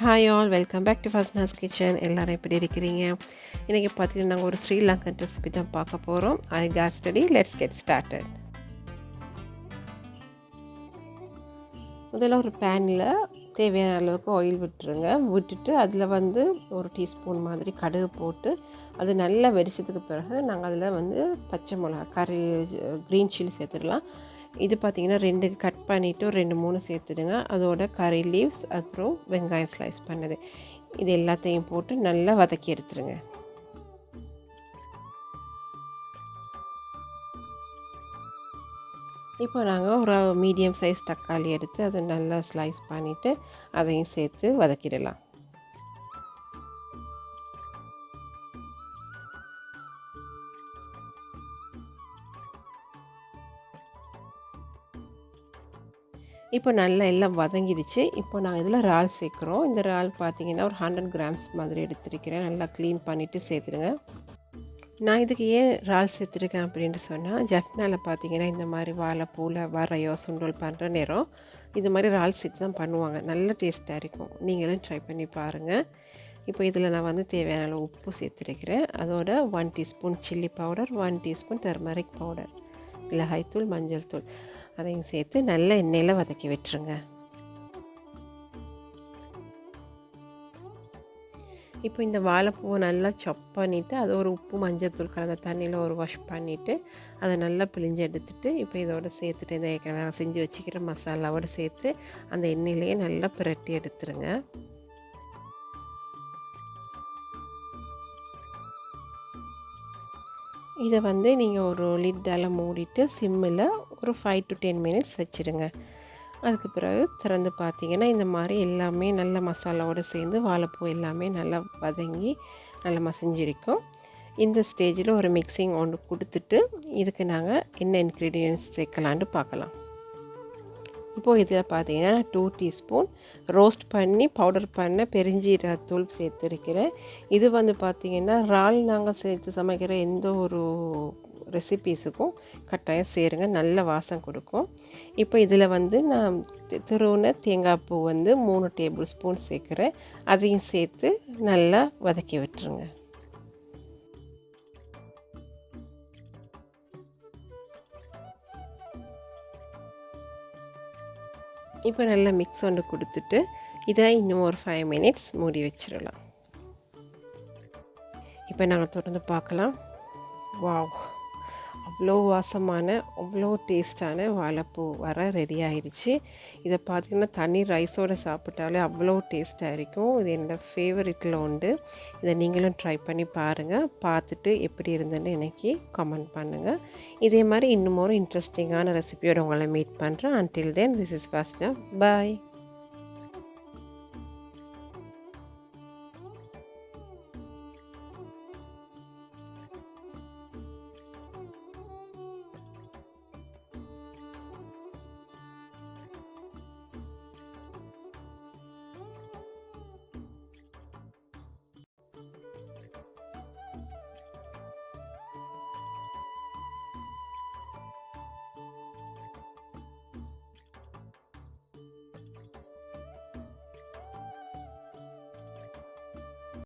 Hi all, welcome back to Fazna's kitchen. எல்லாரும் எப்படி இருக்கீங்க? இன்னைக்கு பார்த்தீங்கன்னா நாங்கள் ஒரு ஸ்ரீலங்கன் ரெசிபி தான் பார்க்க போகிறோம். I got study, let's get started. முதல்ல ஒரு பேனில் தேவையான அளவுக்கு ஆயில் விட்டுட்டு அதில் ஒரு டீஸ்பூன் மாதிரி கடுகு போட்டு அது நல்லா வெடிச்சதுக்கு பிறகு நாங்கள் அதில் பச்சை மிளகா க்ரீன் சில்லி சேர்த்துடலாம். இது பார்த்திங்கன்னா 2 கட் பண்ணிவிட்டு 2-3 சேர்த்துடுங்க. அதோட கறி லீவ்ஸ் அப்புறம் வெங்காயம் ஸ்லைஸ் பண்ணது இது எல்லாத்தையும் போட்டு நல்லா வதக்கி எடுத்துருங்க. இப்போ நாங்கள் ஒரு மீடியம் சைஸ் தக்காளி எடுத்து அதை நல்லா ஸ்லைஸ் பண்ணிவிட்டு அதையும் சேர்த்து வதக்கிடலாம். இப்போ நல்லா எல்லாம் வதங்கிடுச்சு. இப்போ நாங்கள் இதில் இறால் சேர்க்குறோம். இந்த இறால் பார்த்திங்கன்னா ஒரு 100 கிராம்ஸ் மாதிரி எடுத்துருக்கிறேன். நல்லா க்ளீன் பண்ணிவிட்டு சேர்த்துடுங்க. நான் இதுக்கு ஏன் இறால் சேர்த்துருக்கேன் அப்படின்ட்டு சொன்னால், ஜஃப்னாவில் பார்த்திங்கன்னா இந்த மாதிரி வாழைப்பூவில் வரையோ சுண்டல் பண்ணுற நேரம் இது மாதிரி இறால் சேர்த்து தான் பண்ணுவாங்க. நல்ல டேஸ்ட்டாக இருக்கும். நீங்களும் ட்ரை பண்ணி பாருங்கள். இப்போ இதில் நான் தேவையான அளவு உப்பு சேர்த்துருக்கிறேன். அதோட 1 teaspoon chilli powder, 1 teaspoon turmeric powder, மிளகாய்த்தூள், மஞ்சள் தூள் அதையும் சேர்த்து நல்ல எண்ணெயில் வதக்கி விட்டுருங்க. இப்போ இந்த வாழைப்பூவை நல்லா சாப் பண்ணிவிட்டு அதை ஒரு உப்பு மஞ்சள் தூள் கலந்த தண்ணியில் ஒரு வாஷ் பண்ணிவிட்டு அதை நல்லா பிழிஞ்சு எடுத்துகிட்டு இப்போ இதோடு சேர்த்துட்டு இந்த ஏற்கனவே நான் செஞ்சு வச்சுக்கிற மசாலாவோடு சேர்த்து அந்த எண்ணெயிலேயே நல்லா பிரட்டி எடுத்துருங்க. இதை நீங்கள் ஒரு லிட்டால் மூடிட்டு சிம்மில் ஒரு 5 to 10 மினிட்ஸ் வச்சுருங்க. அதுக்கு பிறகு திறந்து பார்த்தீங்கன்னா இந்த மாதிரி எல்லாமே நல்ல மசாலாவோடு சேர்ந்து வாழைப்பூ எல்லாமே நல்லா வதங்கி நல்லா மசிஞ்சிருக்கும். இந்த ஸ்டேஜில் ஒரு மிக்சிங் ஒன்று கொடுத்துட்டு இதுக்கு நாங்கள் என்ன இன்க்ரீடியன்ட்ஸ் சேர்க்கலான்னு பார்க்கலாம். இப்போது இதில் பார்த்தீங்கன்னா 2 டீஸ்பூன் ரோஸ்ட் பண்ணி பவுடர் பண்ண பெருஞ்சீரகத்தூள் சேர்த்துருக்கிறேன். இது பார்த்திங்கன்னா இறால் நாங்கள் சேர்த்து சமைக்கிற எந்த ஒரு ரெசிபீஸுக்கும் கட்டாயம் சேருங்க, நல்ல வாசம் கொடுக்கும். இப்போ இதில் நான் துருவின தேங்காய் பூ 3 டேபிள் ஸ்பூன் சேர்க்குறேன். அதையும் சேர்த்து நல்லா வதக்கி விட்டுருங்க. இப்போ நல்லா மிக்ஸ் ஒன்று கொடுத்துட்டு இதை இன்னும் ஒரு 5 மினிட்ஸ் மூடி வச்சிடலாம். இப்போ நாங்கள் தொடர்ந்து பார்க்கலாம். வாவ், அவ்வளோ வாசமான அவ்வளோ டேஸ்டான வாழைப்பூ வர ரெடி ஆயிடுச்சு. இதை பார்த்திங்கன்னா தண்ணி ரைஸோடு சாப்பிட்டாலே அவ்வளோ டேஸ்ட்டாக இருக்கும். இது என்னோடய ஃபேவரெட்டில் உண்டு. இதை நீங்களும் ட்ரை பண்ணி பாருங்கள். பார்த்துட்டு எப்படி இருந்ததுன்னு எனக்கு கமெண்ட் பண்ணுங்கள். இதே மாதிரி இன்னும் ஒரு இன்ட்ரெஸ்டிங்கான ரெசிபியோடு உங்களை மீட் பண்ணுறேன். Until then, this is Fazna. Bye.